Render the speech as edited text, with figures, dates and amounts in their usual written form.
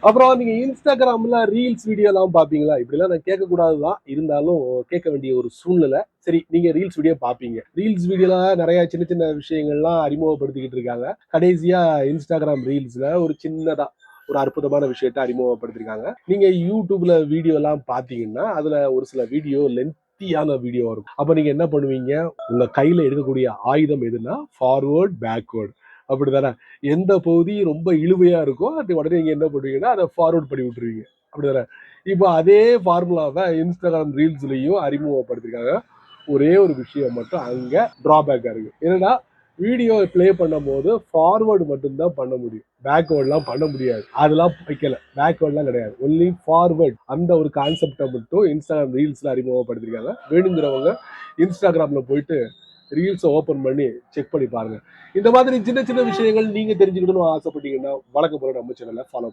அப்புறம் நீங்க இன்ஸ்டாகிராம்ல ரீல்ஸ் வீடியோலாம் பார்ப்பீங்களா? இப்படிலாம் நான் கேட்கக்கூடாதுதான். இருந்தாலும் கேட்க வேண்டிய ஒரு சூழ்நிலை. சரி, நீங்க ரீல்ஸ் வீடியோ பார்ப்பீங்க. ரீல்ஸ் வீடியோல நெறைய சின்ன சின்ன விஷயங்கள்லாம் அறிமுகப்படுத்திக்கிட்டு இருக்காங்க. கடைசியா இன்ஸ்டாகிராம் ரீல்ஸ்ல ஒரு சின்னதா ஒரு அற்புதமான விஷயத்த அறிமுகப்படுத்திருக்காங்க. நீங்க YouTubeல வீடியோலாம் பார்த்தீங்கன்னா, அதுல ஒரு சில வீடியோ லென்த்தியான வீடியோ வரும். அப்ப நீங்க என்ன பண்ணுவீங்க? உங்க கையில எடுக்கக்கூடிய ஆயுதம் எதுன்னா, ஃபார்வர்ட், பேக்வர்ட் அப்படிதானே? எந்த பகுதி ரொம்ப இழுவையா இருக்கோ, அது உடனே நீங்க என்ன பண்ணுவீங்கன்னா, அத ஃபார்வர்ட் பண்ணி விட்டுருவீங்க. அப்படிதானே? இப்போ அதே ஃபார்முலாவ இன்ஸ்டாகிராம் ரீல்ஸ்லயும் அறிமுகப்படுத்திருக்காங்க. ஒரே ஒரு விஷயம் மட்டும் அங்க டிராபேக்கா இருக்கு. என்னன்னா, வீடியோ ப்ளே பண்ணும்போது ஃபார்வர்ட் மட்டும் தான் பண்ண முடியும். பேக்வர்ட்லாம் பண்ண முடியாது. அதெல்லாம் வைக்கல. பேக்வர்ட்லாம் கிடையாது. Only forward. அந்த ஒரு கான்செப்ட்ட மட்டும் இன்ஸ்டாகிராம் ரீல்ஸ்ல அறிமுகப்படுத்திருக்காங்க. வேணுங்கிறவங்க இன்ஸ்டாகிராம்ல போயிட்டு ரீல்ஸை ஓபன் பண்ணி செக் பண்ணி பாருங்க. இந்த மாதிரி சின்ன சின்ன விஷயங்கள் நீங்க தெரிஞ்சுக்கணும்னு ஆசைப்பட்டீங்கன்னா வழக்கம் போல நம்ம சேனலை ஃபாலோ